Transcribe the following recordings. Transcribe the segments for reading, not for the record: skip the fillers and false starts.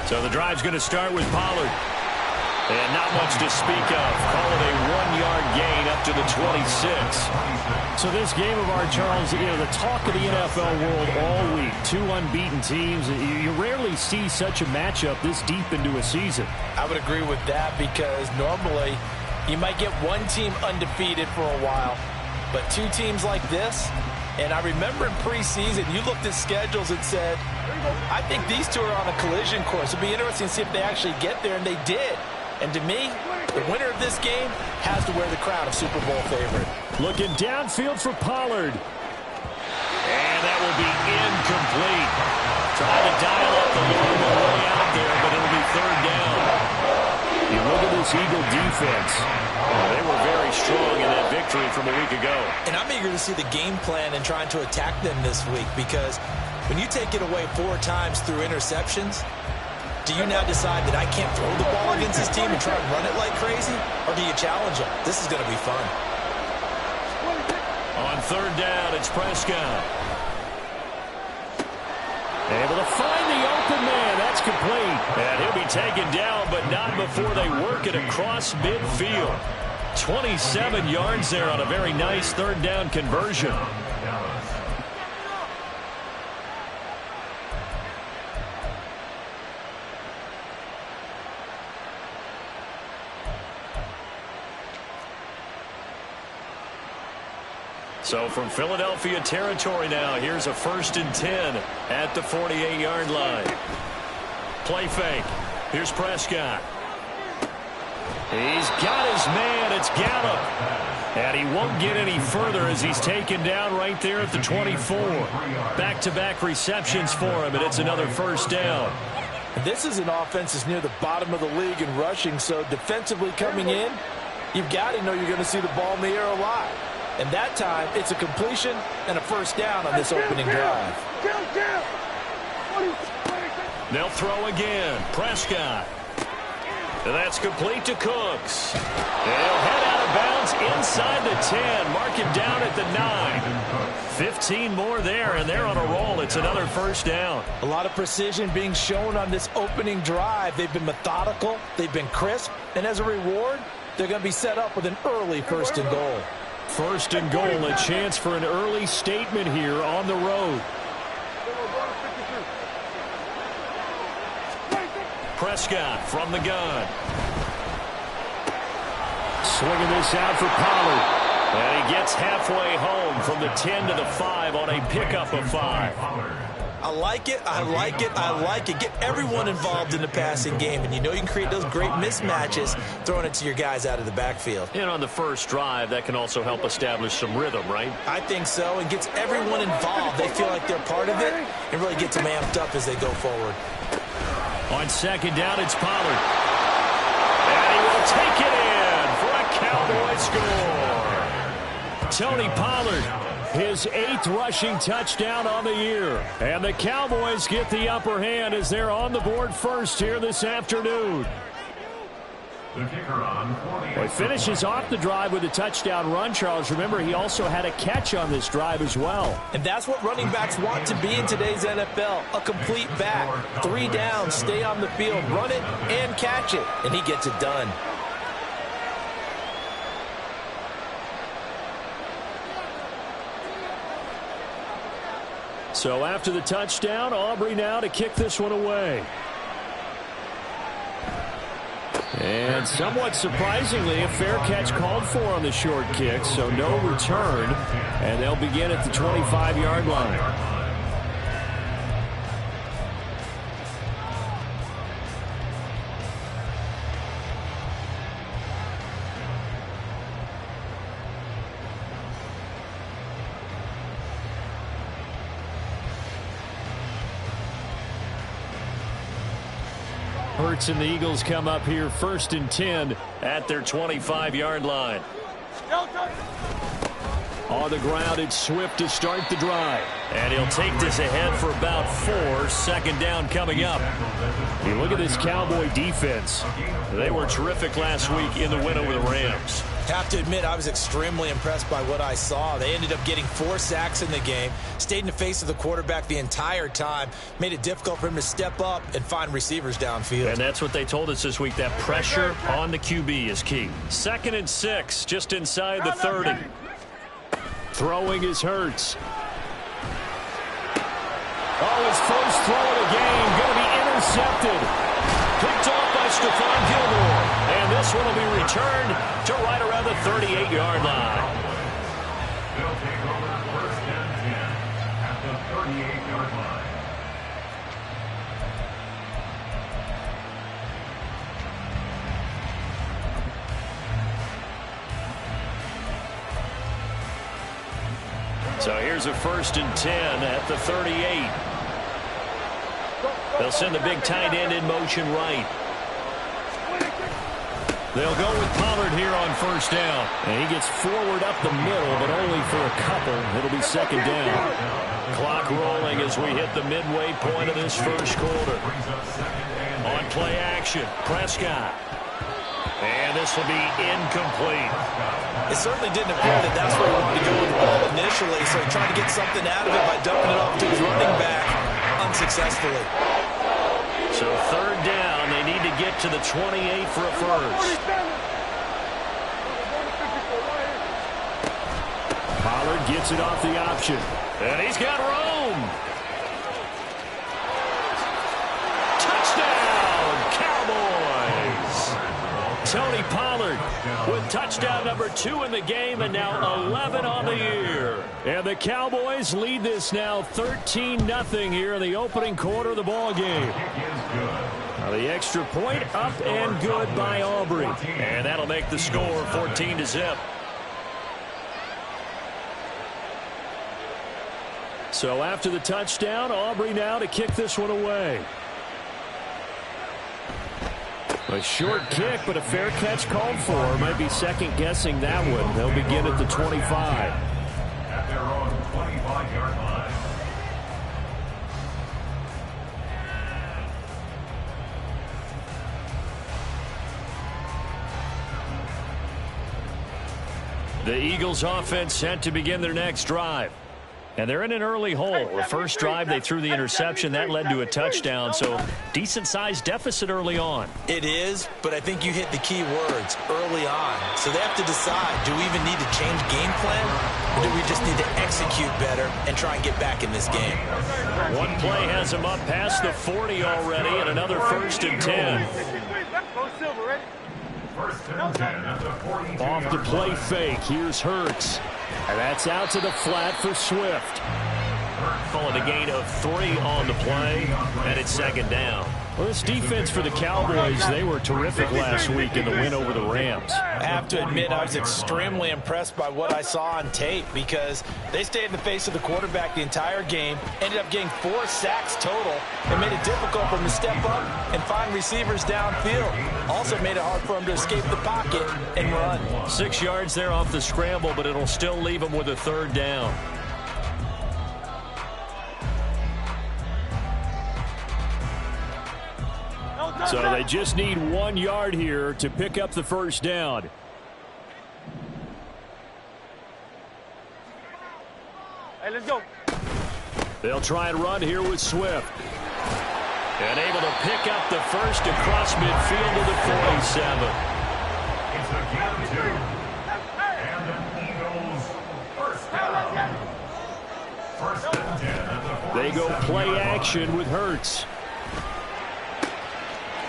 So the drive's going to start with Pollard. And not much to speak of. Call it a 1-yard gain up to the 26. So this game of ours, Charles, the talk of the NFL world all week. Two unbeaten teams. You rarely see such a matchup this deep into a season. I would agree with that because normally you might get one team undefeated for a while. But two teams like this, and I remember in preseason, you looked at schedules and said, I think these two are on a collision course. It'd be interesting to see if they actually get there, and they did. And to me, the winner of this game has to wear the crown of Super Bowl favorite. Looking downfield for Pollard. And that will be incomplete. Trying to dial up the long way out there, but it'll be third down. You look at this Eagle defense. They were very strong in that victory from a week ago. And I'm eager to see the game plan and trying to attack them this week because when you take it away 4 times through interceptions, do you now decide that I can't throw the ball against this team and try and run it like crazy? Or do you challenge them? This is going to be fun. On third down, it's Prescott. Able to find the open man. That's complete. And he'll be taken down, but not before they work it across midfield. 27 yards there on a very nice third down conversion. So from Philadelphia territory now, here's a 1st and 10 at the 48-yard line. Play fake. Here's Prescott. He's got his man. It's Gallup. And he won't get any further as he's taken down right there at the 24. Back-to-back receptions for him, and it's another 1st down. This is an offense that's near the bottom of the league in rushing, so defensively coming in, you've got to know you're going to see the ball in the air a lot. And that time, it's a completion and a 1st down on this opening drive. They'll throw again. Prescott. And that's complete to Cooks. They'll head out of bounds inside the 10. Mark him down at the 9. 15 more there, and they're on a roll. It's another 1st down. A lot of precision being shown on this opening drive. They've been methodical. They've been crisp. And as a reward, they're going to be set up with an early 1st and goal. 1st and goal, a chance for an early statement here on the road. Prescott from the gun. Swinging this out for Pollard. And he gets halfway home from the 10 to the 5 on a pickup of 5. I like it, I like it, I like it. Get everyone involved in the passing game, and you know you can create those great mismatches throwing it to your guys out of the backfield. And on the first drive, that can also help establish some rhythm, right? I think so, and gets everyone involved. They feel like they're part of it and really gets them amped up as they go forward. On 2nd down, it's Pollard. And he will take it in for a Cowboy score. Tony Pollard, his 8th rushing touchdown on the year. And the Cowboys get the upper hand as they're on the board first here this afternoon. Well, he finishes off the drive with a touchdown run, Charles. Remember, he also had a catch on this drive as well. And that's what running backs want to be in today's NFL, a complete back. 3 downs, stay on the field, run it, and catch it. And he gets it done. So after the touchdown, Aubrey now to kick this one away. And somewhat surprisingly, a fair catch called for on the short kick, so no return. And they'll begin at the 25-yard line. Hurts and the Eagles come up here 1st and 10 at their 25-yard line. On the ground, it's Swift to start the drive. And he'll take this ahead for about 4. 2nd down coming up. You look at this Cowboy defense. They were terrific last week in the win over the Rams. Have to admit, I was extremely impressed by what I saw. They ended up getting 4 sacks in the game, stayed in the face of the quarterback the entire time, made it difficult for him to step up and find receivers downfield. And that's what they told us this week, that pressure on the QB is key. 2nd and 6, just inside the 30. Throwing is Hurts. Oh, his first throw of the game, going to be intercepted. Picked off by Stephon Gilmore. And this one will be returned to right around the 38-yard line. They'll take over 1st and 10 at the 38-yard line. So here's a 1st and 10 at the 38. They'll send the big tight end in motion right. They'll go with Pollard here on 1st down. And he gets forward up the middle, but only for a couple. It'll be 2nd down. Clock rolling as we hit the midway point of this 1st quarter. On play action, Prescott. And this will be incomplete. It certainly didn't appear that that's where he wanted to go with the ball initially, so he tried to get something out of it by dumping it off to his running back unsuccessfully. So 3rd down, they need to get to the 28 for a first. Pollard gets it off the option. And he's got Rome. Touchdown, Cowboys. Tony Pollard with touchdown number 2 in the game, and now 11 on the year. And the Cowboys lead this now 13-0 here in the opening quarter of the ball game. Now the extra point up and good by Aubrey. And that'll make the score 14-0. So after the touchdown, Aubrey now to kick this one away. A short kick, but a fair catch called for. Might be second-guessing that one. They'll begin at the 25. At their own 25-yard line. The Eagles offense set to begin their next drive. And they're in an early hole. The first drive, they threw the interception. That led to a touchdown, so decent-sized deficit early on. It is, but I think you hit the key words, early on. So they have to decide, do we even need to change game plan, or do we just need to execute better and try and get back in this game? One play has them up past the 40 already, and another 1st and 10. 1st and 10 at the 42. Off the play fake. Here's Hurts. And that's out to the flat for Swift. Calling a gain of 3 on the play, and it's 2nd down. Well, this defense for the Cowboys, they were terrific last week in the win over the Rams. I have to admit, I was extremely impressed by what I saw on tape because they stayed in the face of the quarterback the entire game, ended up getting 4 sacks total, and made it difficult for him to step up and find receivers downfield. Also made it hard for him to escape the pocket and run. 6 yards there off the scramble, but it'll still leave him with a 3rd down. So they just need 1 yard here to pick up the 1st down. Hey, let's go. They'll try and run here with Swift. And able to pick up the first across midfield to the 47. It's a game 2. And the Eagles 1st down. 1st and 10 at the 47. They go play action with Hurts.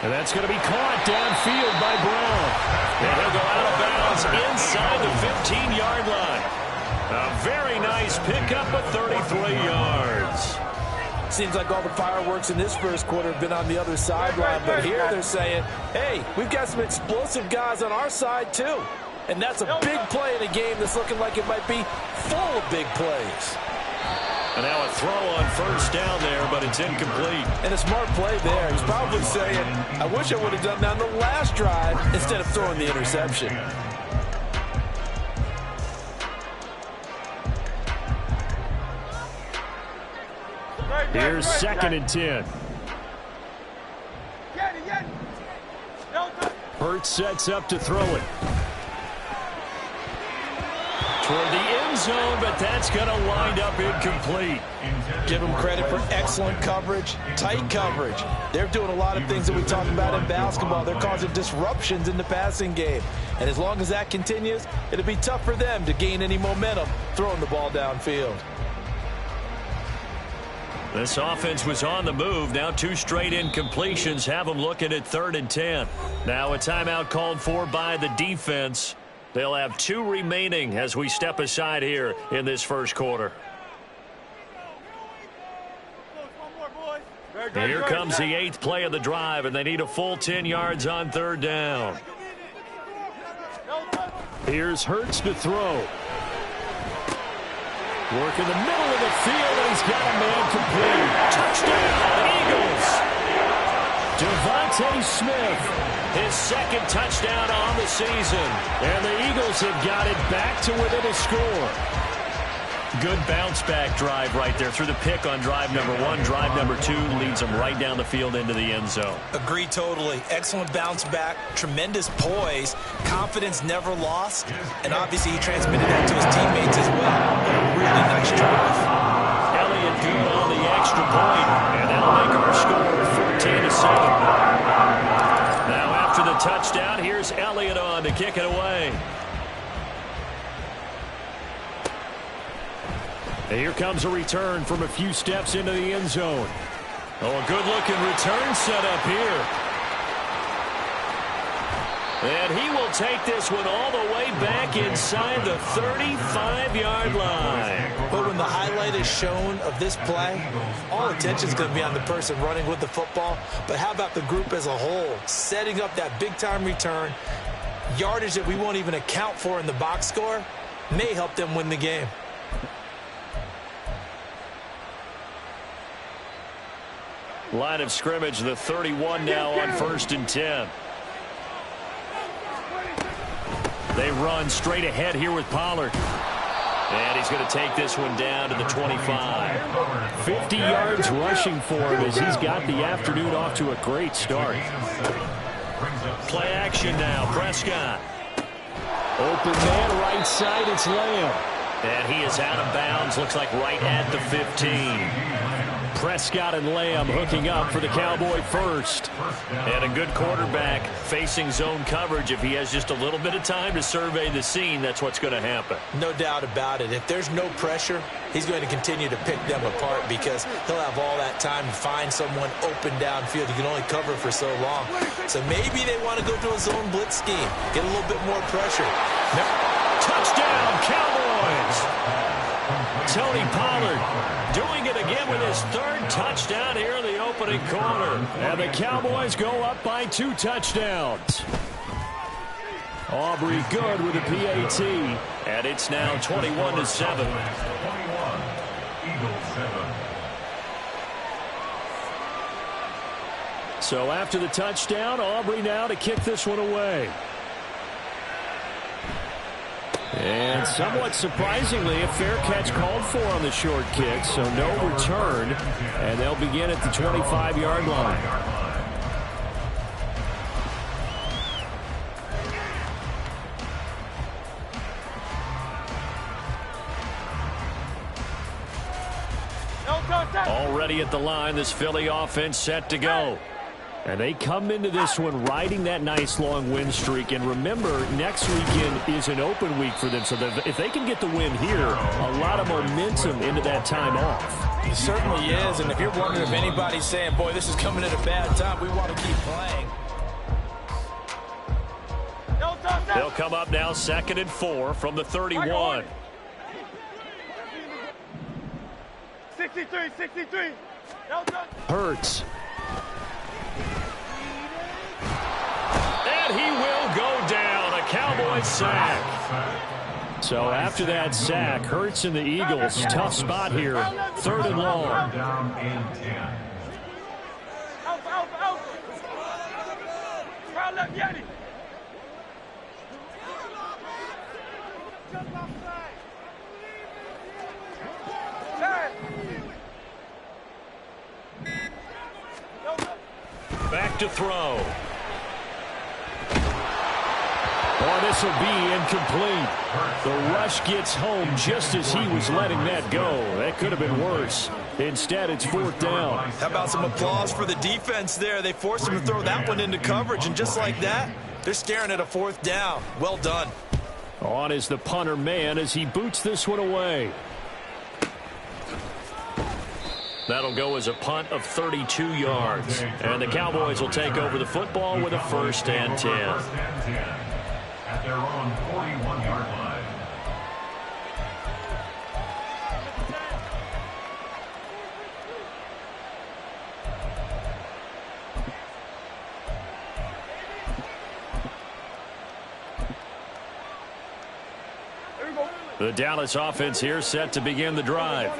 And that's going to be caught downfield by Brown. And he'll go out of bounds inside the 15-yard line. A very nice pickup of 33 yards. Seems like all the fireworks in this first quarter have been on the other sideline, but here they're saying, hey, we've got some explosive guys on our side too. And that's a big play in a game that's looking like it might be full of big plays. And now a throw on 1st down there, but it's incomplete. And a smart play there. He's probably saying, I wish I would have done that on the last drive instead of throwing the interception. Here's 2nd and 10. Hurts sets up to throw it. toward the end zone, but that's going to wind up incomplete. Give them credit for excellent coverage, tight coverage. They're doing a lot of things that we talk about in basketball. They're causing disruptions in the passing game. And as long as that continues, it'll be tough for them to gain any momentum throwing the ball downfield. This offense was on the move. Now 2 straight incompletions have them looking at 3rd and 10. Now a timeout called for by the defense. They'll have 2 remaining as we step aside here in this first quarter. Here comes the 8th play of the drive, and they need a full 10 yards on 3rd down. Here's Hurts to throw. Work in the middle of the field, and he's got a man complete. Touchdown, Eagles! Devontae Smith, His 2nd touchdown on the season. and the Eagles have got it back to within a score. Good bounce-back drive right there. Through the pick on drive number 1. Drive number 2 leads them right down the field into the end zone. Agree totally. Excellent bounce back, tremendous poise, confidence never lost, and obviously he transmitted that to his teammates as well. Really nice drive. Elliott good on the extra point, and that'll make our score 14-7. Now after the touchdown, here's Elliott on to kick it away. Here comes a return from a few steps into the end zone. Oh, a good-looking return set up here. And he will take this one all the way back inside the 35-yard line. But when the highlight is shown of this play, all attention is going to be on the person running with the football. But how about the group as a whole, setting up that big-time return, yardage that we won't even account for in the box score, may help them win the game. Line of scrimmage, the 31 now on 1st and 10. They run straight ahead here with Pollard. And he's going to take this one down to the 25. 50 yards rushing for him as he's got the afternoon off to a great start. Play action now, Prescott. Open man right side, it's Lamb. And he is out of bounds, looks like right at the 15. Prescott and Lamb hooking up for the Cowboy first. And a good quarterback facing zone coverage. If he has just a little bit of time to survey the scene, that's what's going to happen. No doubt about it. If there's no pressure, he's going to continue to pick them apart because he'll have all that time to find someone open downfield. He can only cover for so long. So maybe they want to go to a zone blitz scheme, get a little bit more pressure. Touchdown, Cowboys! Tony Pollard doing it again with his 3rd touchdown here in the opening quarter. And the Cowboys go up by 2 touchdowns. Aubrey good with a PAT. And it's now 21-7. 21, Eagles 7. So after the touchdown, Aubrey now to kick this one away. And somewhat surprisingly, a fair catch called for on the short kick, so no return, and they'll begin at the 25-yard line. Already at the line, this Philly offense set to go. And they come into this one riding that nice long win streak. And remember, next weekend is an open week for them. So if they can get the win here, a lot of momentum into that time off. It certainly is. And if you're wondering if anybody's saying, boy, this is coming at a bad time, we want to keep playing. They'll come up now 2nd and 4 from the 31. 63. Hurts. And he will go down. A Cowboy sack. So after that sack, Hurts and the Eagles, tough spot here. 3rd and long. Down and 10. Out. Crowd left, Yanni. Back to throw. Boy, this will be incomplete. The rush gets home just as he was letting that go. That could have been worse. Instead, it's 4th down. How about some applause for the defense there? They forced him to throw that one into coverage, and just like that, they're staring at a 4th down. Well done. On is the punter man as he boots this one away. That'll go as a punt of 32 yards. And the Cowboys will take over the football with a 1st and 10. At their own 41-yard line. The Dallas offense here set to begin the drive.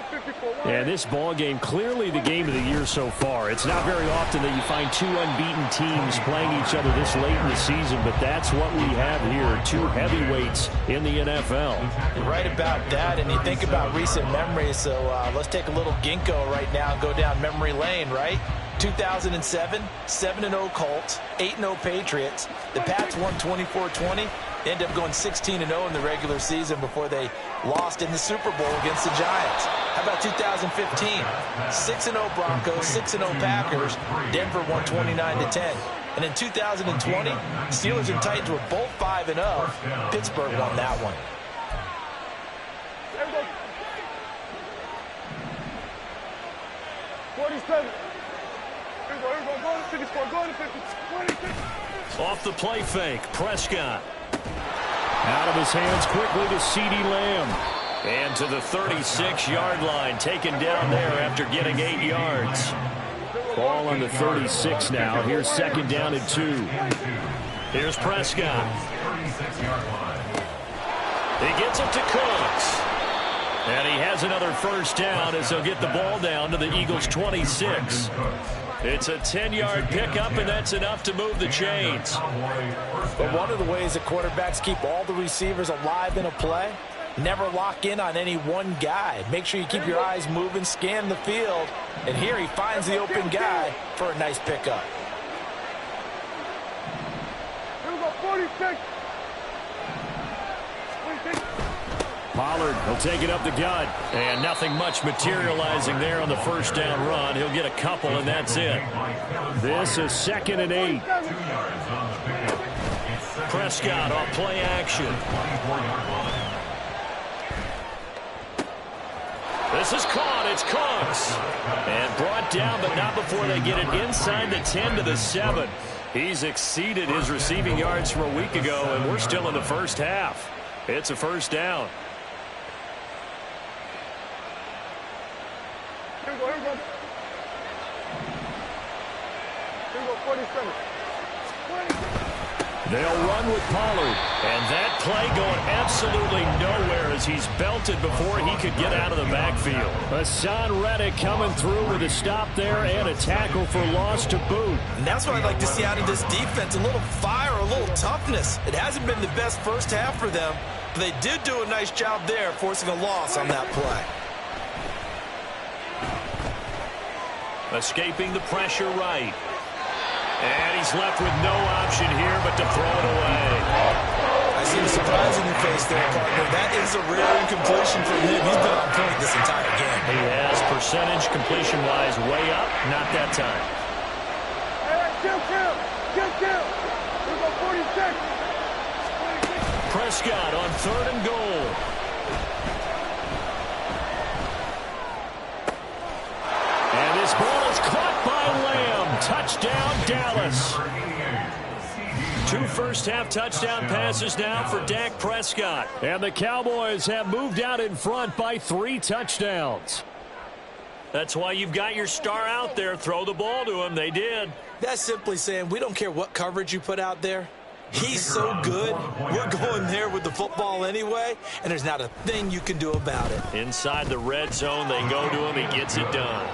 And this ball game, clearly the game of the year so far. It's not very often that you find two unbeaten teams playing each other this late in the season, but that's what we have here, two heavyweights in the NFL. You're right about that, and you think about recent memories, so let's take a little ginkgo right now and go down memory lane, right? 2007, 7-0 Colts, 8-0 Patriots. The Pats won 24-20. They ended up going 16-0 in the regular season before they lost in the Super Bowl against the Giants. How about 2015? 6-0 Broncos, 6-0 Packers. Denver won 29-10. And in 2020, Steelers and Titans were both 5-0. Pittsburgh won that one. Off the play fake, Prescott. Out of his hands quickly to CeeDee Lamb. And to the 36-yard line, taken down there after getting 8 yards. Ball on the 36 now. Here's 2nd down and 2. Here's Prescott. He gets it to Cooks. And he has another 1st down as he'll get the ball down to the Eagles' 26. It's a 10-yard pickup, and that's enough to move the chains. But one of the ways that quarterbacks keep all the receivers alive in a play, never lock in on any one guy. Make sure you keep your eyes moving, scan the field. And here he finds the open guy for a nice pickup. Here we go, 46. Pollard will take it up the gut. And nothing much materializing there on the 1st down run. He'll get a couple, and that's it. This is 2nd and 8. Prescott off play action. This is caught. It's Cooks. And brought down, but not before they get it inside the 10 to the 7. He's exceeded his receiving yards from a week ago, and we're still in the 1st half. It's a 1st down. Here we go, here we go. Here we go, 47. They'll run with Pollard. And that play going absolutely nowhere as he's belted before he could get out of the backfield. Hassan Reddick coming through with a stop there and a tackle for loss to boot. And that's what I'd like to see out of this defense, a little fire, a little toughness. It hasn't been the best 1st half for them, but they did do a nice job there forcing a loss on that play. Escaping the pressure right. And he's left with no option here but to throw it away. I see the surprise in your face there, partner. That is a rare incompletion for him. He's been on point this entire game. He has percentage completion-wise way up. Not that time. Hey, kill. Here we go, 46. Prescott on 3rd and goal. And this ball is caught by Lamb. Touchdown, Dallas. 2 first-half touchdown passes now for Dak Prescott. And the Cowboys have moved out in front by 3 touchdowns. That's why you've got your star out there. Throw the ball to him. They did. That's simply saying we don't care what coverage you put out there. He's so good, we're going there with the football anyway, and there's not a thing you can do about it. Inside the red zone, they go to him. He gets it done.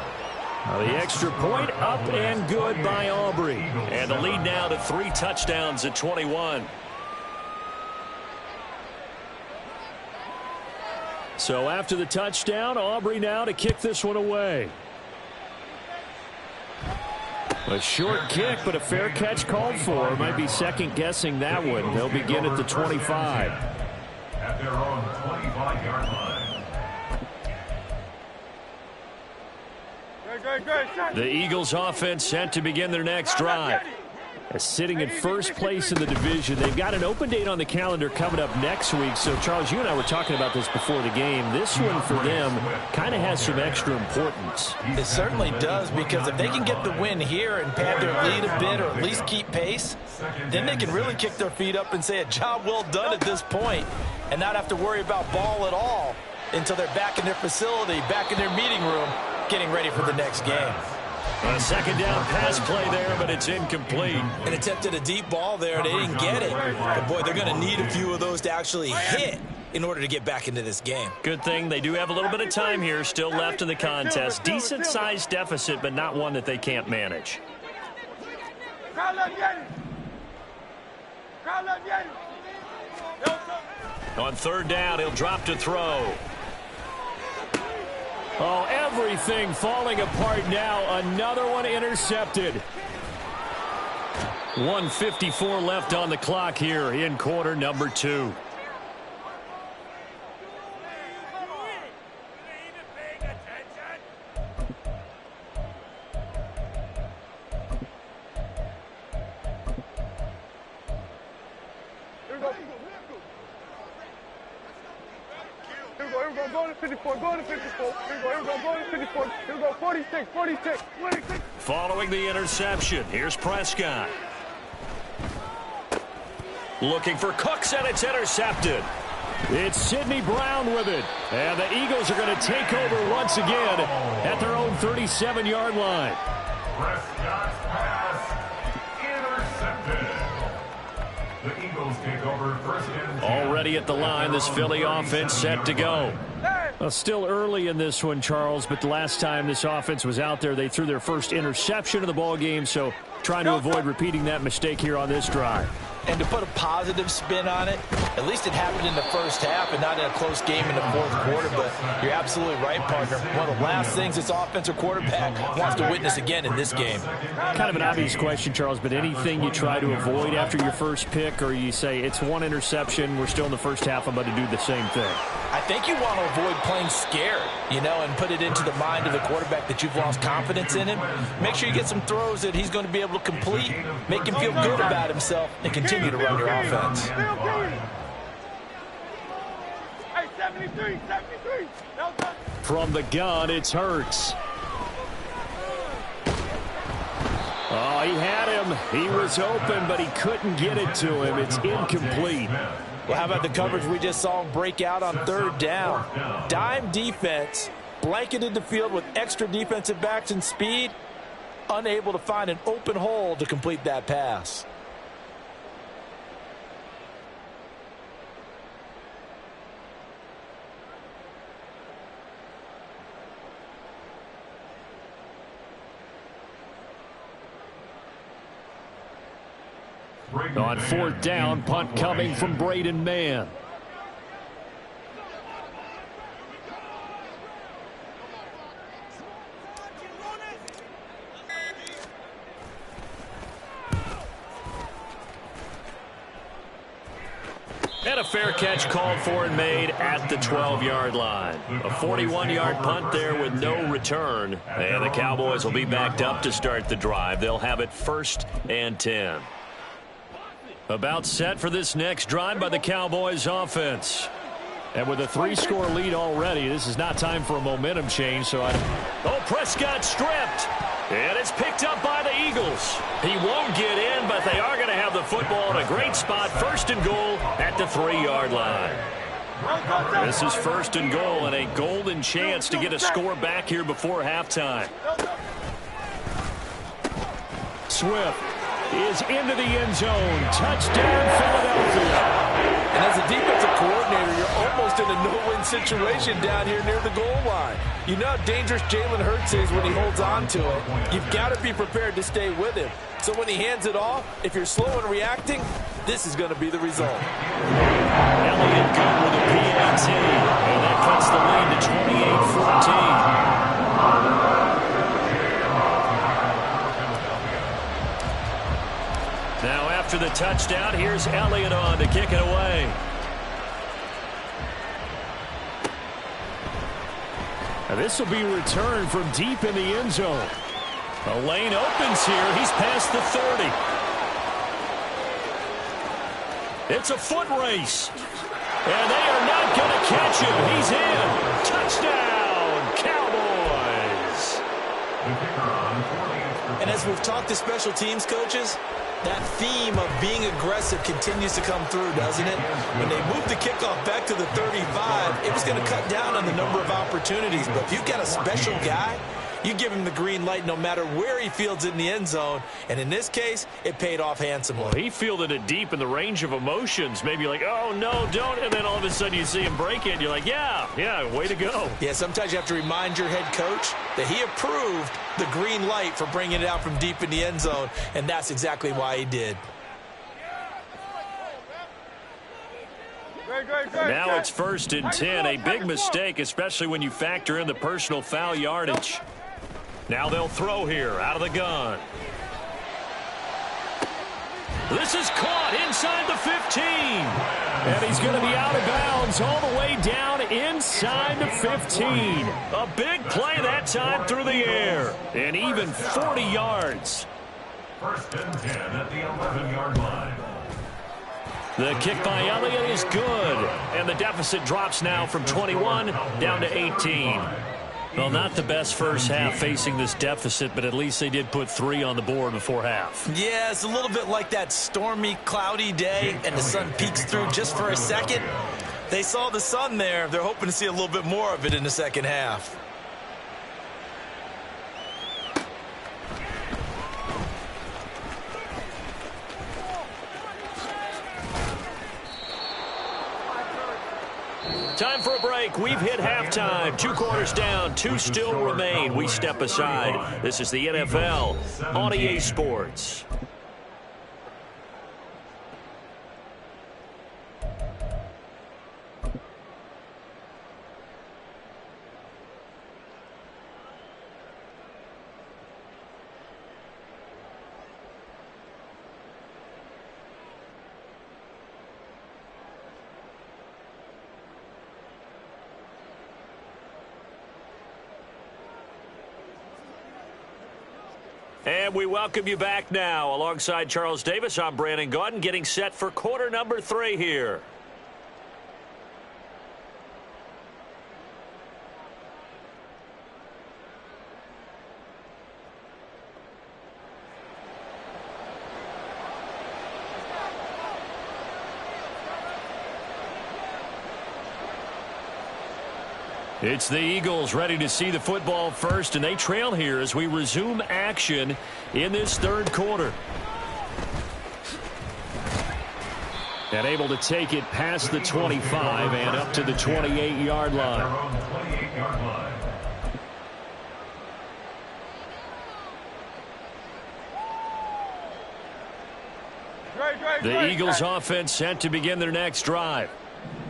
The extra point up and good by Aubrey. And the lead now to 3 touchdowns at 21. So after the touchdown, Aubrey now to kick this one away. A short kick, but a fair catch called for. Might be second-guessing that one. They'll begin at the 25. At their own 25-yard line. The Eagles offense set to begin their next drive. Sitting in first place in the division. They've got an open date on the calendar coming up next week. So, Charles, you and I were talking about this before the game. This one for them kind of has some extra importance. It certainly does, because if they can get the win here and pad their lead a bit or at least keep pace, then they can really kick their feet up and say a job well done at this point and not have to worry about ball at all until they're back in their facility, back in their meeting room, getting ready for the next game. A second down pass play there, but it's incomplete. An attempt at a deep ball there. They didn't get it. But, boy, they're going to need a few of those to actually hit in order to get back into this game. Good thing they do have a little bit of time here still left in the contest. Decent-sized deficit, but not one that they can't manage. On third down, he'll drop to throw. Oh, everything falling apart now. Another one intercepted. 1:54 left on the clock here in quarter number 2. Go to 54, go to 54. Here we go to 54. Here we go, 46, 46, 46. Following the interception, here's Prescott. Looking for Cooks, and it's intercepted. It's Sidney Brown with it. And the Eagles are going to take over once again at their own 37-yard line. Prescott's pass intercepted. The Eagles take over first and 10. Already at the line, this Philly offense set to go. Well, still early in this one, Charles, but the last time this offense was out there, they threw their first interception of the ball game, so trying to avoid repeating that mistake here on this drive. And to put a positive spin on it, at least it happened in the first half and not in a close game in the fourth quarter. But you're absolutely right, partner. One of the last things this offensive quarterback wants to witness again in this game. Kind of an obvious question, Charles, but anything you try to avoid after your first pick, or you say it's one interception, we're still in the first half, I'm going to do the same thing? I think you want to avoid playing scared, and put it into the mind of the quarterback that you've lost confidence in him. Make sure you get some throws that he's going to be able to complete, make him feel good about himself, and continue to run your offense. Hey, 73, 73. From the gun, it's Hurts. Oh, he had him. He was open, but he couldn't get it to him. It's incomplete. Well, how about the coverage we just saw him break out on third down? Dime defense, blanketed the field with extra defensive backs and speed, unable to find an open hole to complete that pass. On fourth down, punt coming from Braden Mann. And a fair catch called for and made at the 12-yard line. A 41-yard punt there with no return. And the Cowboys will be backed up to start the drive. They'll have it 1st and 10. About set for this next drive by the Cowboys offense. And with a 3-score lead already, this is not time for a momentum change. Oh, Prescott stripped. And it's picked up by the Eagles. He won't get in, but they are going to have the football in a great spot. 1st and goal at the 3-yard line. This is 1st and goal and a golden chance to get a score back here before halftime. Swift is into the end zone. Touchdown, Philadelphia. And as a defensive coordinator, you're almost in a no-win situation down here near the goal line. You know how dangerous Jalen Hurts is when he holds on to it. You've got to be prepared to stay with him. So when he hands it off, if you're slow in reacting, this is going to be the result. Elliott good with a PAT, and that cuts the lead to 28-14. After the touchdown, here's Elliott on to kick it away. This will be returned from deep in the end zone. The lane opens here. He's past the 30. It's a foot race. And they are not going to catch him. He's in. Touchdown, Cowboys. And as we've talked to special teams coaches, that theme of being aggressive continues to come through, doesn't it? When they moved the kickoff back to the 35, it was going to cut down on the number of opportunities. But if you've got a special guy, you give him the green light no matter where he fields it in the end zone. And in this case, it paid off handsomely. Well, he fielded it deep in the range of emotions. Maybe like, oh, no, don't. And then all of a sudden you see him break it. And you're like, yeah, way to go. Yeah, sometimes you have to remind your head coach that he approved the green light for bringing it out from deep in the end zone. And that's exactly why he did. Now it's 1st and 10. A big mistake, especially when you factor in the personal foul yardage. Now they'll throw here out of the gun. This is caught inside the 15. And he's going to be out of bounds all the way down inside the 15. A big play that time through the air. And even 40 yards. 1st and 10 at the 11-yard line. The kick by Elliott is good. And the deficit drops now from 21 down to 18. Well, not the best first half facing this deficit, but at least they did put 3 on the board before half. Yeah, it's a little bit like that stormy, cloudy day, and the sun peeks through just for a second. They saw the sun there. They're hoping to see a little bit more of it in the second half. Time for a break. We've hit halftime. 2 quarters down. 2 still remain. We step aside. This is the NFL on EA Sports. And we welcome you back now. Alongside Charles Davis, I'm Brandon Gaudin, getting set for quarter number 3 here. It's the Eagles ready to see the football first, and they trail here as we resume action in this 3rd quarter. And able to take it past the 25 and up to the 28-yard line. The Eagles offense set to begin their next drive.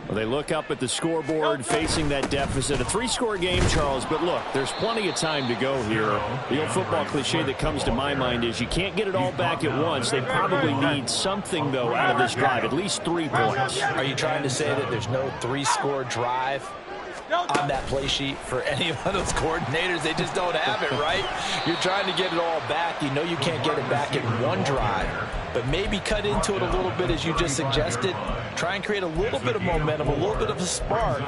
Well, they look up at the scoreboard facing that deficit. A 3-score game, Charles, but look, there's plenty of time to go here. The old football cliche that comes to my mind is you can't get it all back at once. They probably need something, though, out of this drive, at least 3 points. Are you trying to say that there's no 3-score drive on that play sheet for any one of those coordinators? They just don't have it, right? You're trying to get it all back. You know you can't get it back in one drive, but maybe cut into it a little bit as you just suggested. Try and create a little bit of momentum, a little bit of a spark,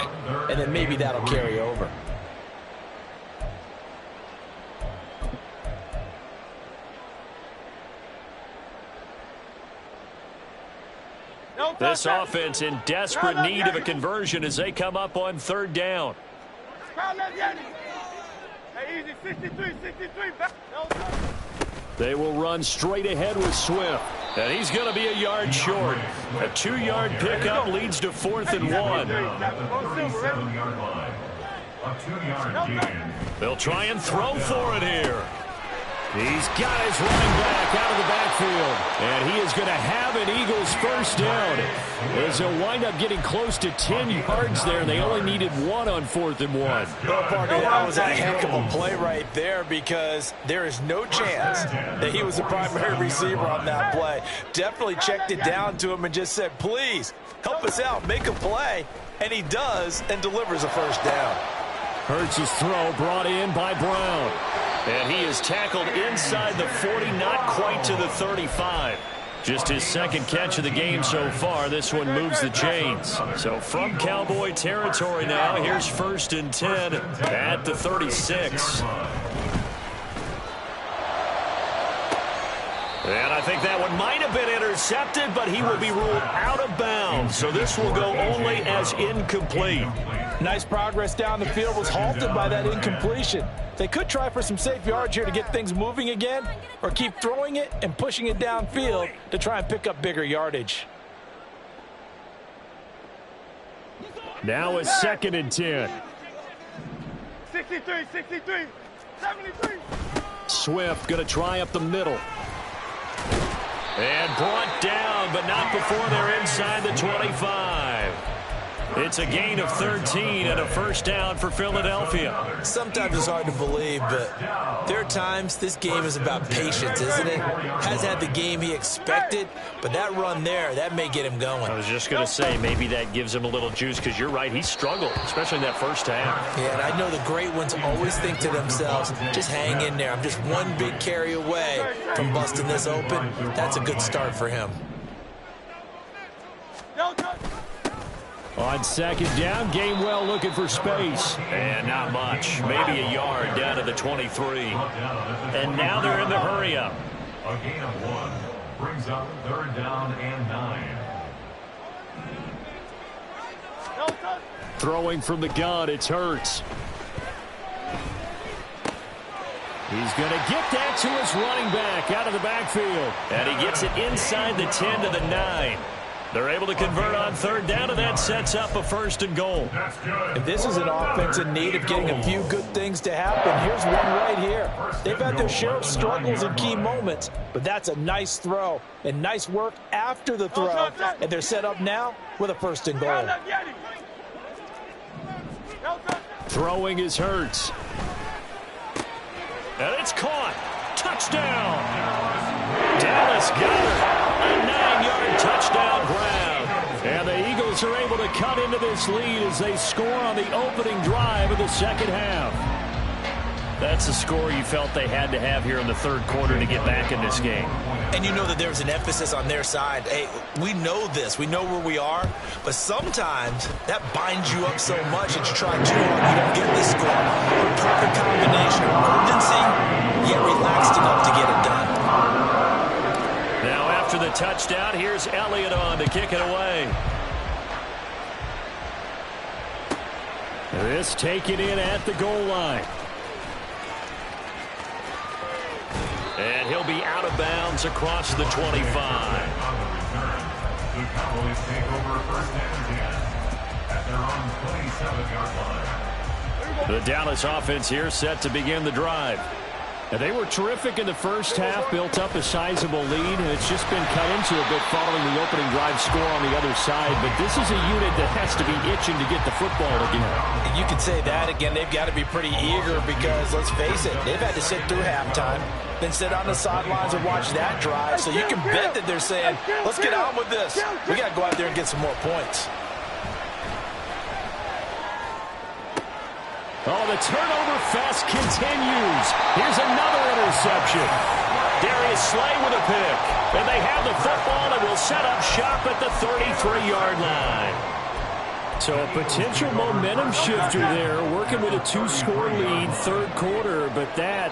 and then maybe that'll carry over. This offense in desperate need of a conversion as they come up on 3rd down. They will run straight ahead with Swift. And he's going to be a yard short. A 2-yard pickup leads to 4th and 1. They'll try and throw for it here. He's got his running back out of the backfield. And he is going to have an Eagles first down. As they'll wind up getting close to 10 yards there. They only needed 1 on 4th and 1. Well, Parker, that was a heck of a play right there because there is no chance that he was the primary receiver on that play. Definitely checked it down to him and just said, please, help us out, make a play. And he does and delivers a first down. Hurts' throw brought in by Brown. And he is tackled inside the 40, not quite to the 35. Just his second catch of the game so far. This one moves the chains. So from Cowboy territory now, here's 1st and 10 at the 36. And I think that one might have been intercepted, but he will be ruled out of bounds. So this will go only as incomplete. Nice progress down the field, was halted by that incompletion. They could try for some safe yards here to get things moving again, or keep throwing it and pushing it downfield to try and pick up bigger yardage. Now a 2nd and 10. 63, 73, 73. Swift going to try up the middle. And brought down, but not before they're inside the 25. It's a gain of 13 and a first down for Philadelphia. Sometimes it's hard to believe, but there are times this game is about patience, isn't it? Has had the game he expected, but that run there, that may get him going. I was just going to say, maybe that gives him a little juice, because you're right, he struggled, especially in that first half. Yeah, and I know the great ones always think to themselves, just hang in there. I'm just one big carry away from busting this open. That's a good start for him. On 2nd down, Gainwell looking for space. And not much. Maybe a yard down to the 23. And now they're in the hurry-up. A gain of 1 brings up 3rd down and 9. Throwing from the gun, it's Hurts. He's going to get that to his running back out of the backfield. And he gets it inside the 10 to the 9. They're able to convert on 3rd down, and that sets up a 1st and goal. If this is an offense in need of getting a few good things to happen, here's one right here. They've had their share of struggles in key moments, but that's a nice throw and nice work after the throw, and they're set up now with a 1st and goal. Throwing is Hurts. And it's caught. Touchdown. Dallas got it. A 9-yard touchdown grab. And the Eagles are able to cut into this lead as they score on the opening drive of the 2nd half. That's the score you felt they had to have here in the 3rd quarter to get back in this game. And you know that there's an emphasis on their side. Hey, we know this. We know where we are. But sometimes that binds you up so much that you try too hard, you don't get this score. A perfect combination of urgency, yet relaxed enough to get it done. Now after the touchdown, here's Elliott on to kick it away. This taken in at the goal line. And he'll be out of bounds across the 25. On the return, the Cowboys take over 1st and 10 at their own 27-yard line. The Dallas offense here set to begin the drive. And they were terrific in the first half, built up a sizable lead, and it's just been cut into a bit following the opening drive score on the other side. But this is a unit that has to be itching to get the football again. You could say that again. They've got to be pretty eager because, let's face it, they've had to sit through halftime, then sit on the sidelines and watch that drive. So you can bet that they're saying, let's get on with this. We got to go out there and get some more points. Oh, the turnover fest continues. Here's another interception. Darius Slay with a pick. And they have the football and will set up shop at the 33-yard line. So a potential momentum shifter there, working with a 2-score lead, 3rd quarter, but that,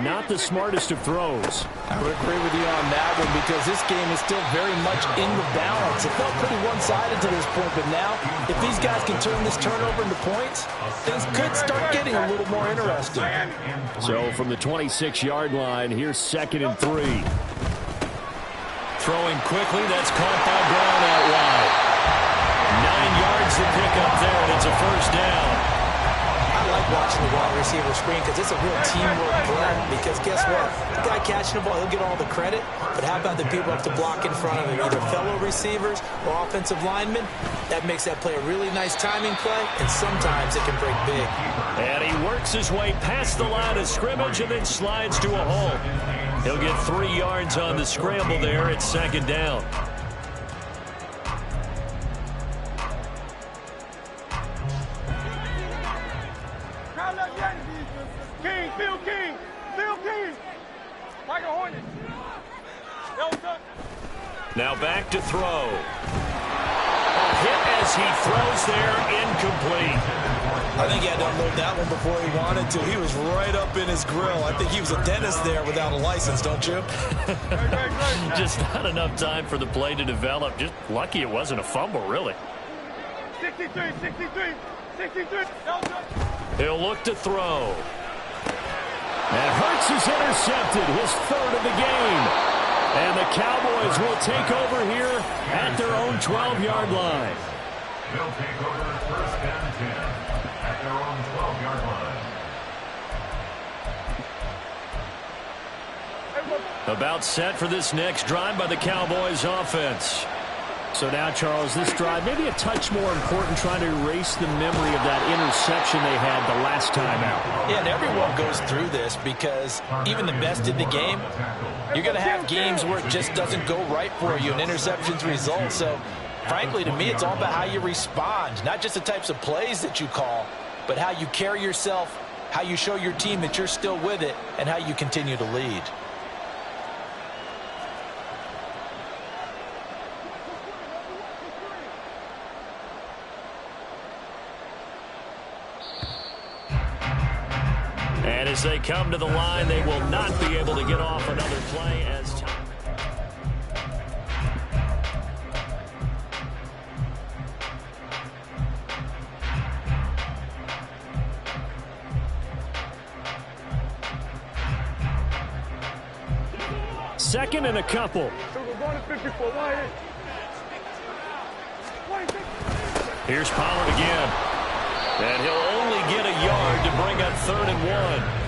not the smartest of throws. I would agree with you on that one because this game is still very much in the balance. It felt pretty one-sided to this point, but now, if these guys can turn this turnover into points, things could start getting a little more interesting. So from the 26-yard line, here's 2nd and 3. Throwing quickly, that's caught by Brown out wide. 9 yards to pick up there, and it's a first down. I like watching the wide receiver screen because it's a real teamwork play. Because guess what? The guy catching the ball, he'll get all the credit. But how about the people who have to block in front of him, either fellow receivers or offensive linemen? That makes that play a really nice timing play, and sometimes it can break big. And he works his way past the line of scrimmage and then slides to a hole. He'll get 3 yards on the scramble there at second down. King, Phil King, Phil King. Michael Hornet. Now back to throw. Hit as he throws there, incomplete. I think he had to unload that one before he wanted to. He was right up in his grill. I think he was a dentist there without a license, don't you? Just not enough time for the play to develop. Just lucky it wasn't a fumble, really. 63, 63, 63. He'll look to throw. And Hurts is intercepted, his 3rd of the game. And the Cowboys will take over here at their own 12-yard line. They'll take over 1st and 10 at their own 12-yard line. About set for this next drive by the Cowboys offense. So now, Charles, this drive maybe a touch more important, trying to erase the memory of that interception they had the last time out. Yeah, and everyone goes through this because even the best in the game, you're going to have games where it just doesn't go right for you, and interceptions result. So, frankly, to me, it's all about how you respond, not just the types of plays that you call, but how you carry yourself, how you show your team that you're still with it, and how you continue to lead. And as they come to the line, they will not be able to get off another play as time. Second and a couple. Here's Pollard again. And he'll only get a yard to bring up 3rd and 1.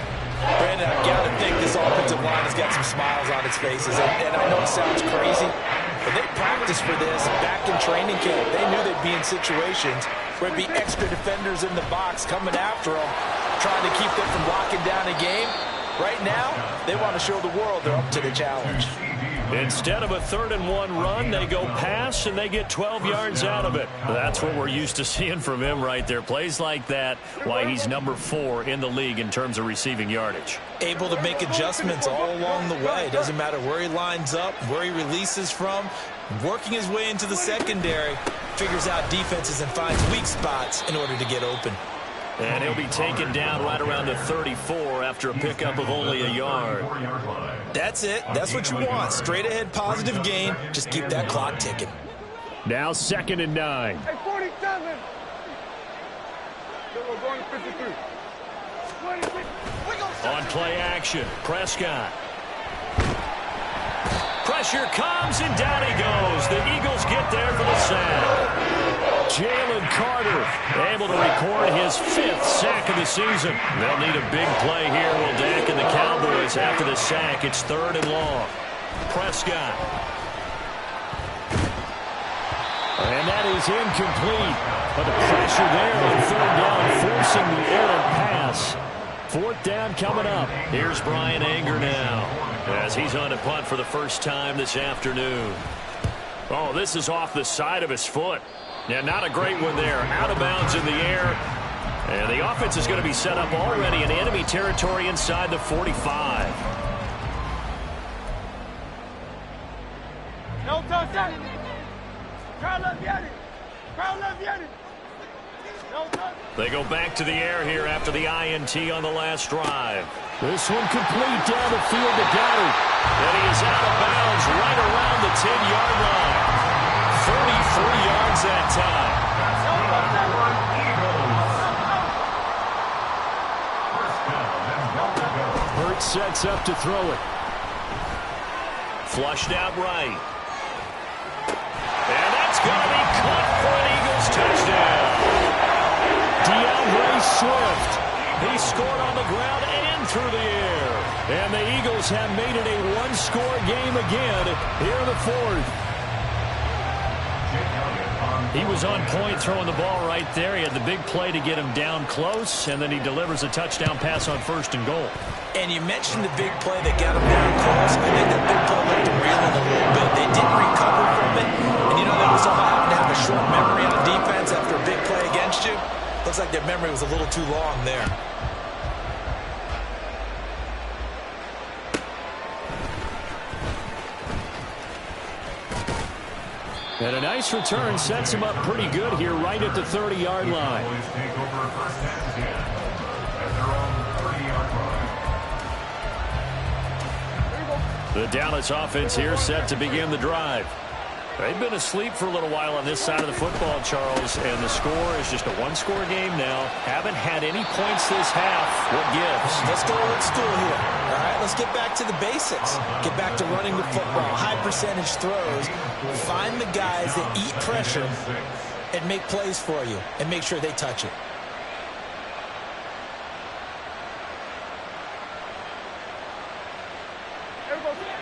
Brandon, I've got to think this offensive line has got some smiles on its faces. And I know it sounds crazy, but they practiced for this back in training camp. They knew they'd be in situations where it'd be extra defenders in the box coming after them, trying to keep them from locking down a game. Right now, they want to show the world they're up to the challenge. Instead of a 3rd and 1 run, they go pass, and they get 12 yards out of it. That's what we're used to seeing from him right there. Plays like that, why he's number 4 in the league in terms of receiving yardage. Able to make adjustments all along the way. Doesn't matter where he lines up, where he releases from. Working his way into the secondary, figures out defenses and finds weak spots in order to get open. And he'll be taken down right around the 34 after a pickup of only a yard. That's it. That's what you want. Straight ahead positive gain. Just keep that clock ticking. Now 2nd and 9. Hey, 47. We're going to 53. 26. On play action, Prescott. Pressure comes, and down he goes. The Eagles get there for the sack. Jalen Carter able to record his 5th sack of the season. They'll need a big play here. Will Dak and the Cowboys after the sack. It's 3rd and long. Prescott. And that is incomplete. But the pressure there on 3rd down, forcing the errant pass. 4th down coming up. Here's Brian Anger now as he's on a punt for the first time this afternoon. Oh, this is off the side of his foot. Yeah, not a great one there. Out of bounds in the air. And the offense is going to be set up already in enemy territory inside the 45. No touchdown. Crowd left Yeti. Crowd left Yeti. No touchdown. They go back to the air here after the INT on the last drive. This one complete down the field to Goddard. And he is out of bounds right around the 10-yard line. 43 yards that time. Hurts sets up to throw it. Flushed out right. And that's going to be caught for an Eagles touchdown. DeAndre Swift He scored on the ground and through the air. And the Eagles have made it a one-score game again here in the fourth. He was on point throwing the ball right there. He had the big play to get him down close, and then he delivers a touchdown pass on 1st and goal. And you mentioned the big play that got him down close. I think that big play left him reeling a little bit. They didn't recover from it. And you know that was somehow having to have a short memory on defense after a big play against you. Looks like their memory was a little too long there. And a nice return sets him up pretty good here right at the 30-yard line. Take over 1st and 10 at their own 30-yard line. The Dallas offense here set to begin the drive. They've been asleep for a little while on this side of the football, Charles, and the score is just a one-score game now. Haven't had any points this half. What gives? Let's go old school here. All right, let's get back to the basics. Get back to running the football, high percentage throws. Find the guys that eat pressure and make plays for you and make sure they touch it.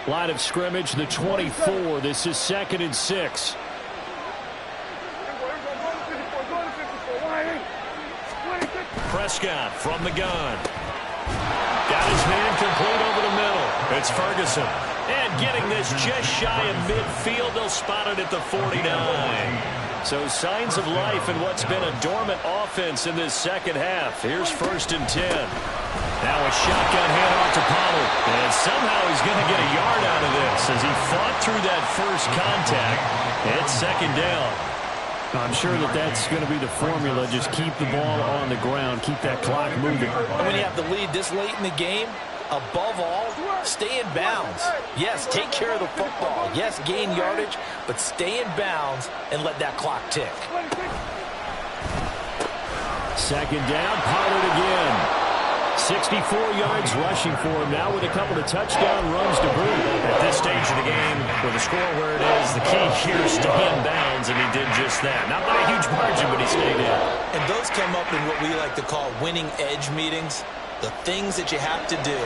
Line of scrimmage, the 24. This is 2nd and 6. Prescott from the gun. Got his man complete over the middle. It's Ferguson. And getting this just shy of midfield. They'll spot it at the 49. So signs of life in what's been a dormant offense in this second half. Here's 1st and 10. Now a shotgun handoff to Pollard. And somehow he's going to get a yard out of this as he fought through that first contact. It's 2nd down. I'm sure that that's going to be the formula. Just keep the ball on the ground. Keep that clock moving. And when you have the lead this late in the game, above all, stay in bounds. Yes, take care of the football. Yes, gain yardage, but stay in bounds and let that clock tick. 2nd down, Pollard again. 64 yards rushing for him now with a couple of touchdown runs to boot. At this stage of the game, with the score where it is, the key here is stay in bounds, and he did just that. Not by a huge margin, but he stayed in. And those come up in what we like to call winning edge meetings. The things that you have to do,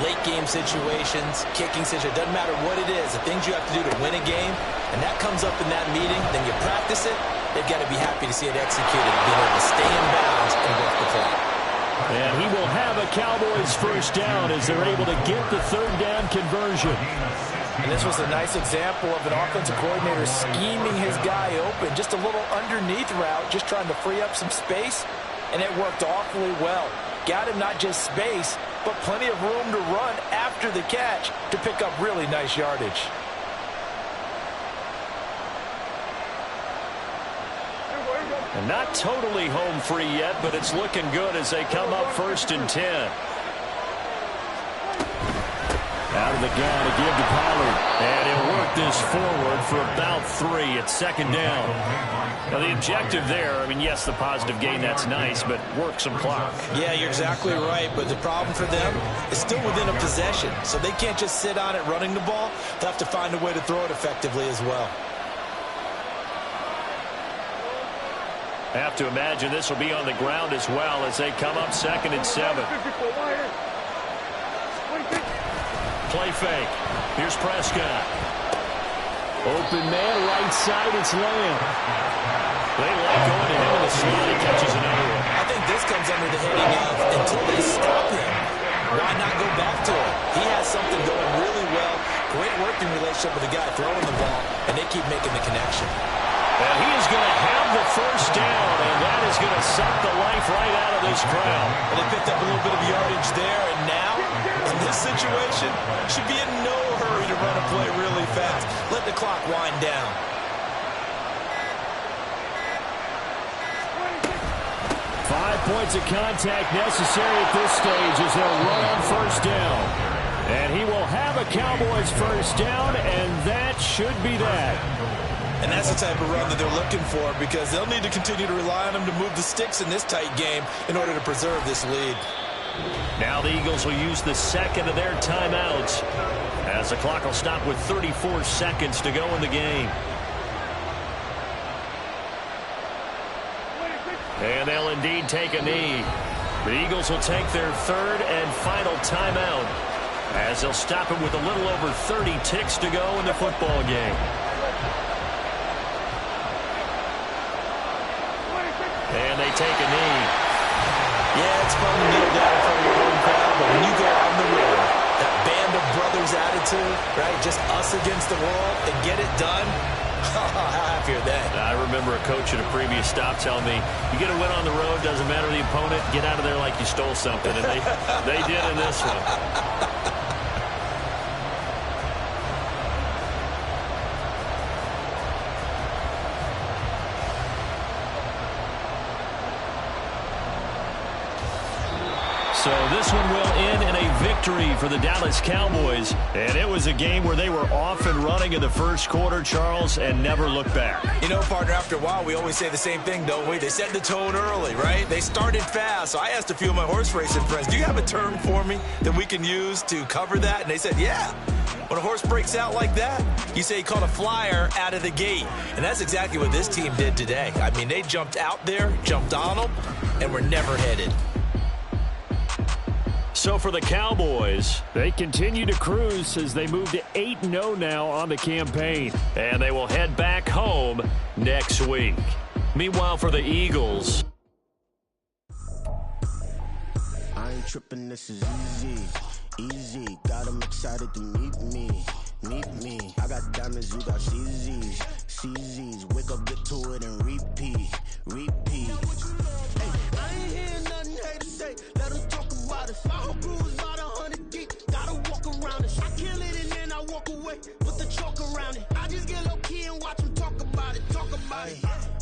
late game situations, kicking situations, doesn't matter what it is, the things you have to do to win a game, and that comes up in that meeting, then you practice it, they've got to be happy to see it executed, being able to stay in bounds and work the clock. And he will have a Cowboys 1st down as they're able to get the 3rd down conversion. And this was a nice example of an offensive coordinator scheming his guy open, just a little underneath route, just trying to free up some space, and it worked awfully well. Got him not just space, but plenty of room to run after the catch to pick up really nice yardage. And not totally home free yet, but it's looking good as they come up 1st and 10. Out of the gun to give to Pollard. And he'll work this forward for about 3. It's 2nd down. Now, the objective there, I mean, yes, the positive gain, that's nice, but work some clock. Yeah, you're exactly right, but the problem for them is still within a possession, so they can't just sit on it running the ball. They'll have to find a way to throw it effectively as well. Have to imagine this will be on the ground as well as they come up 2nd and 7. Play fake. Here's Prescott. Open man, right side, it's Lamb. They like going to him in the slot. He catches another one. I think this comes under the heading of until they stop him, why not go back to it? He has something going really well. Great working relationship with the guy throwing the ball, and they keep making the connection. And he is going to have the 1st down, and that is going to suck the life right out of this crowd. And they picked up a little bit of yardage there, and now, in this situation, should be in no hurry to run a play really fast. Let the clock wind down. Points of contact necessary at this stage as they'll run on 1st down. And he will have a Cowboys 1st down, and that should be that. And that's the type of run that they're looking for because they'll need to continue to rely on him to move the sticks in this tight game in order to preserve this lead. Now the Eagles will use the 2nd of their timeouts as the clock will stop with 34 seconds to go in the game. And they'll indeed take a knee. The Eagles will take their third and final timeout as they'll stop it with a little over 30 ticks to go in the football game. And they take a knee. Yeah, it's fun to kneel down in front of your home crowd, but when you go on the road, that band of brothers attitude, right, just us against the world, and get it done, how happy are they? I remember a coach at a previous stop telling me, you get a win on the road, doesn't matter the opponent, get out of there like you stole something. And they did in this one. So this one will end in a victory for the Dallas Cowboys. And it was a game where they were off and running in the first quarter, Charles, and never looked back. You know, partner, after a while, we always say the same thing, don't we? They set the tone early, right? They started fast. So I asked a few of my horse racing friends, do you have a term for me that we can use to cover that? And they said, yeah. When a horse breaks out like that, you say he caught a flyer out of the gate. And that's exactly what this team did today. I mean, they jumped out there, jumped on them, and were never headed. So for the Cowboys, they continue to cruise as they move to 8-0 now on the campaign. And they will head back home next week. Meanwhile, for the Eagles, I ain't tripping, this is easy. Got them excited to meet me. I got diamonds, you got CZs. Wake up, get to it, and repeat. Hey, I ain't hearing nothing hate to say. Let them talk about it. My whole crew is about 100 deep. Gotta walk around it. I kill it and then I walk away with the chalk around it. I just get low key and watch them talk about it.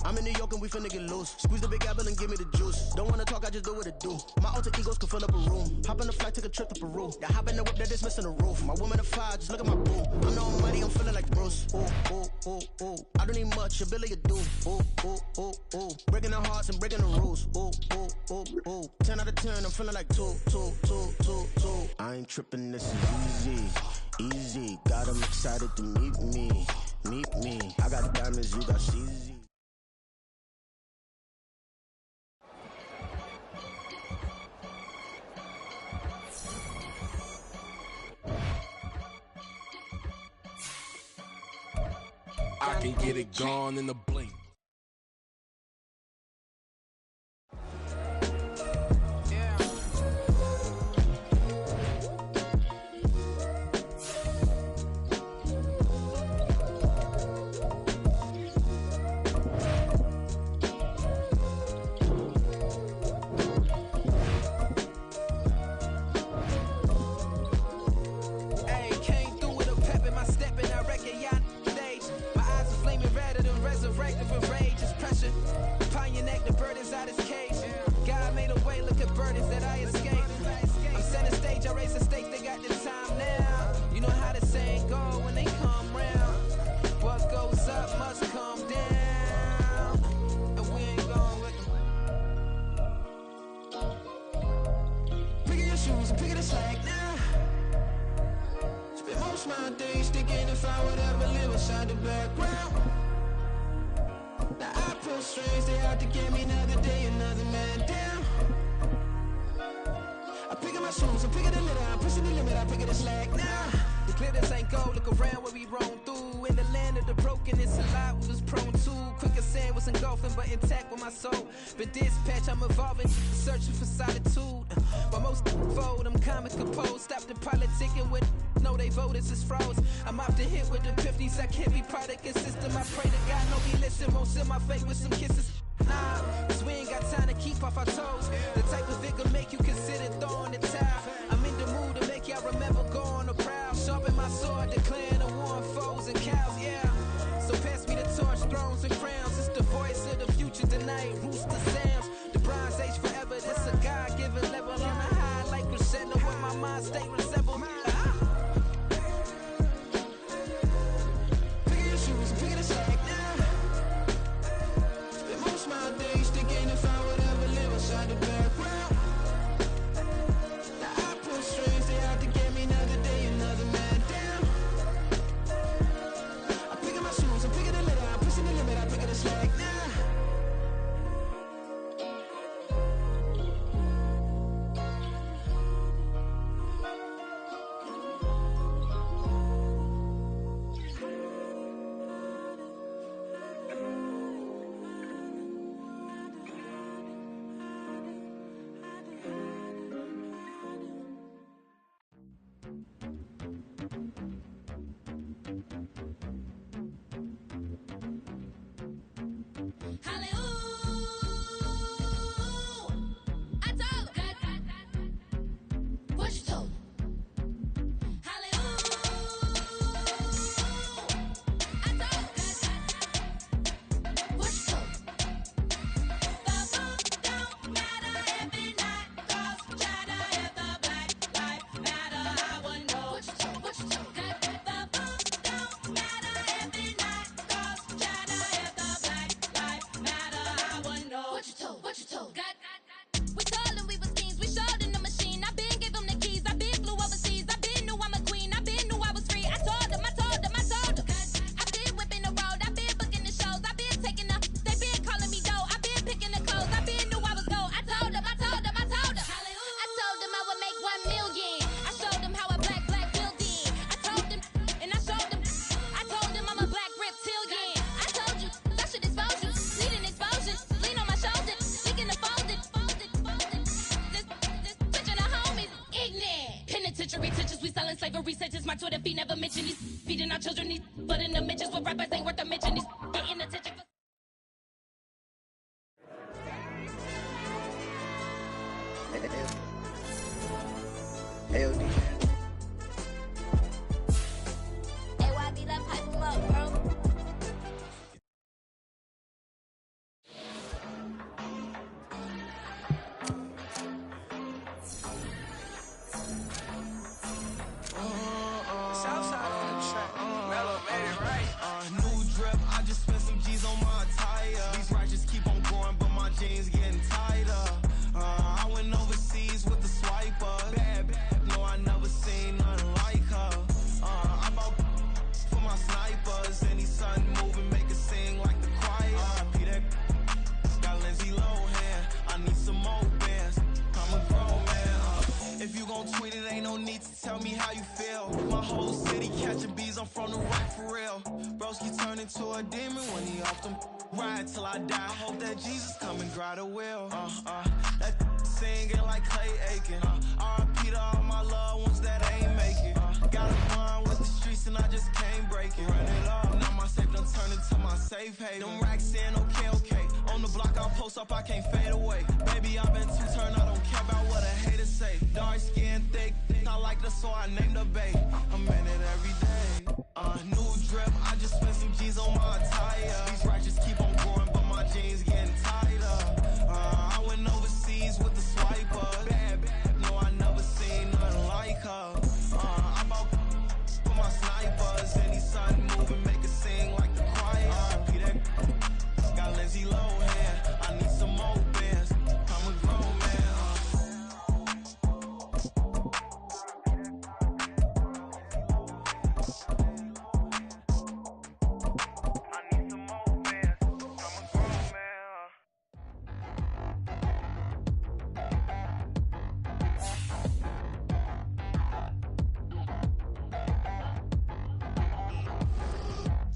I'm in New York and we finna get loose. Squeeze the big apple and give me the juice. Don't wanna talk, I just do what it do. My alter egos can fill up a room. Hop on the flight, take a trip to Peru. Yeah, hop in the whip that is missing the roof. My woman a fire, just look at my boo. I'm the almighty, I'm feeling like Bruce. Ooh. I don't need much, ability to do. Ooh. Breaking the hearts and breaking the rules. Ooh. 10 out of 10, I'm feeling like two. I ain't tripping, this is easy. Got them excited to meet me. I got diamonds, you got CZ. I can get it gone in a blink. century tensions. We selling slavery sentence. My Twitter feed never mention these. Feeding our children these. But in the mentions with rappers ain't worth a mention. These getting attention. AOD. AYB, that pipe them up, bro. Southside on the track. Mellow made it right. New drip, I just spent some G's on my attire. These righteous keep on going, but my jeans getting tighter. I went overseas with the swiper. Bad, no, I never seen nothing like her. I bought for my snipers. Any sun moving, make it sing like the choir. Peter got Lindsay Lohan. I need some more bands. I'm a grown man. If you gon' tweet it, ain't no need to tell me how you feel. My whole city catching bees, I'm from the right for real. Broski turn into a demon when he off them. Ride till I die. I hope that Jesus come and grab the wheel. That singing like Clay Aiken. R.I.P. to all my loved ones that ain't make it. Got a bond with the streets and I just can't break it. Run it up, now my safe done turned into my safe haven. Them racks in, okay. On the block I'll post up, I can't fade away. Baby, I've been too turned, I don't care about what a hater say. Dark skin, thick, I like the so I named the babe. I'm in it every day. New drip, I just spent some G's on my attire. These righteous keep on growing, but my jeans getting tighter. I went overseas with the swiper. Bad, no, I never seen nothing like her. I bought for my snipers. Any sun moving, make it sing like the choir. Peter got Lindsay Lohan. I need some more bands. I'm a grown man.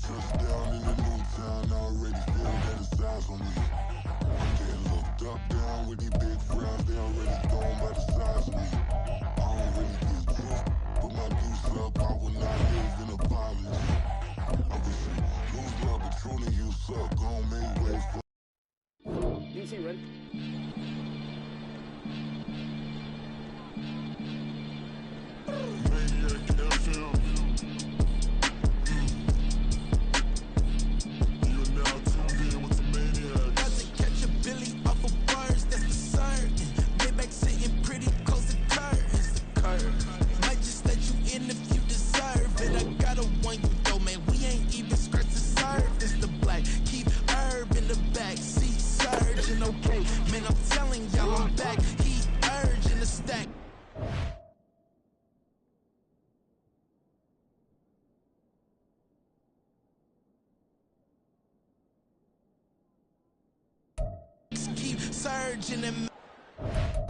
Touchdown in the new town, already feel that it's eyes on me. I'm getting looked up, down with these big frowns, they already gone by the size of me. I don't really get drunk, put my goose up, I will not live in apology. I wish you lose love, but truly you suck, gon' make way for DC ready? Maniac FM. You are now tuned in with the Maniacs. Got to catch a Billy off of bars, that's the certain. Maybach sitting pretty close to curtains, the curve. Might just let you in if you deserve it. I gotta want you though, man. We ain't even scratched the surface. The black keep herb in the back seat surging. Okay, man, I'm telling y'all I'm back. He urging the stack. Keep surging and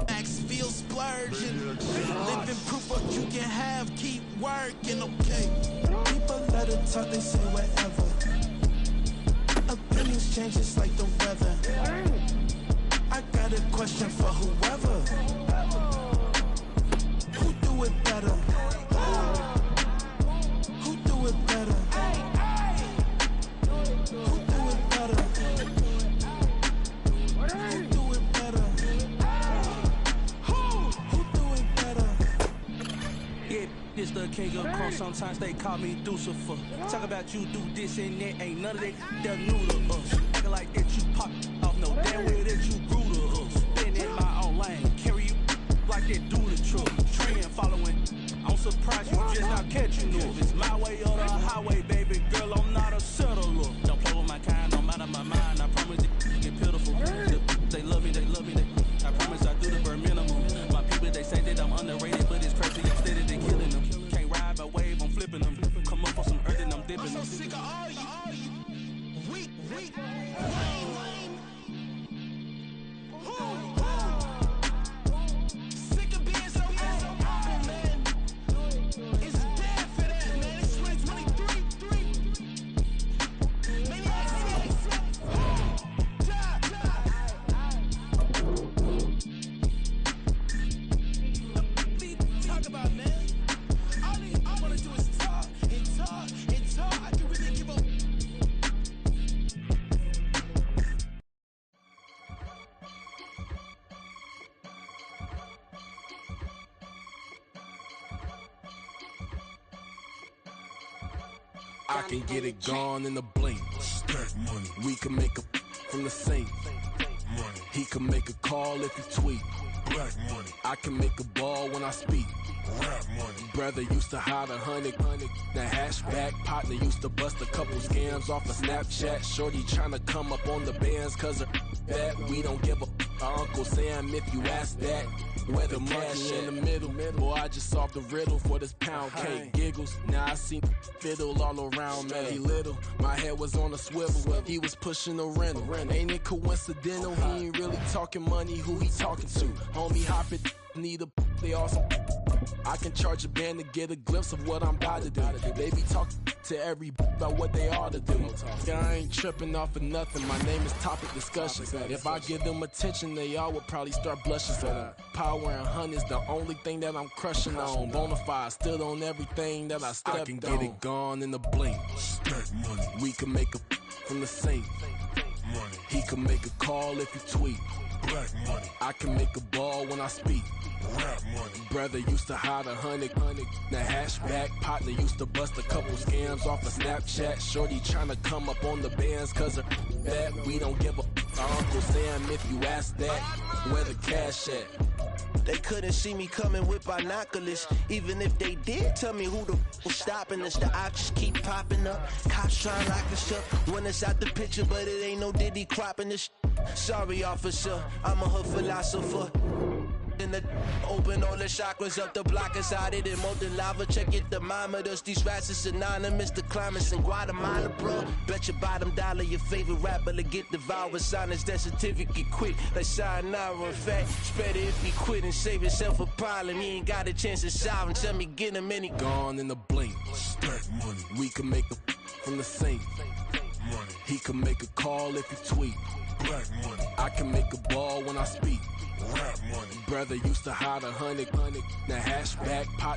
max feel splurging. Living proof what you can have, keep working, okay. People let it talk, they say whatever. Opinions change just like the weather. I got a question for whoever. Who do it better? Who do it better? Who do it better? This the king of cross, sometimes they call me Lucifer. Talk about you do this and that, ain't none of that, they're new to us. Acting like that you pop off, no damn way that you grew to us. Been in my own lane, carry you like that do the truck. Trend following, I'm surprised you just not catching up. It's my way or the highway, baby girl, I'm not a settler. Don't play with my kind, I'm out of my mind, I promise it get pitiful. They love me, I promise I do the bare minimum. My people, they say that I'm underrated, but it's crazy, I'm steady to killing them. Can't ride by wave, I'm flipping them. Come up for some earth and I'm dipping them. I'm so sick of all you. Weak. Lame. Sick of being so humble, man. It's dead for that, man. It's 2023. I can get it gone in a blink. Stack money. We can make a from the Saint. Money. He can make a call if he tweet. Black money. I can make a ball when I speak. Rap money. Brother used to hide 100. The hashback partner used to bust a couple scams off of Snapchat. Shorty tryna come up on the bands cause of that. We don't give a Uncle Sam if you ask that. Where the cash in the middle. Boy, I just solved the riddle for this pound cake. Giggles, now I see fiddle all around me. Little, my head was on a swivel. He was pushing a rental. Ain't it coincidental? He ain't really talking money. Who he talking to? Homie hopping, need a they awesome. I can charge a band to get a glimpse of what I'm about to do. They be talking to every about what they ought to do. Yeah, I ain't tripping off of nothing. My name is topic discussion. If I give them attention, they all would probably start blushing. Power and hunt is the only thing that I'm crushing on. Bonafide, still on everything that I stepped on. I can get it gone in a blink. Stack money. We can make a from the Saint. Money. He can make a call if he tweet. Black money. I can make a ball when I speak. Rap money. Brother used to hide 100. The hashback partner used to bust a couple scams off of Snapchat. Shorty tryna come up on the bands cause of that. We don't give a Uncle Sam if you ask that. Where the cash at? They couldn't see me coming with binoculars. Even if they did, tell me who the was stopping us. The ops keep popping up. Cops trying to lock us up. When it's out the picture, but it ain't no Diddy cropping this. Sorry, officer, I'm a hood philosopher. In the open all the chakras up the block inside it and molten lava. Check your thermometers. These rats is synonymous to climates in Guatemala, bro. Bet your bottom dollar your favorite rapper to get devoured. Sign his death certificate quick like sayonara. In fact, it's better if he quit and save himself a problem. He ain't got a chance to solve him. Tell me get him any gone in a blink. Stack money. We can make a from the Saint. Money. He can make a call if he tweet. Black money. I can make a ball when I speak. Rap money. Brother used to hide 100. The hashback partner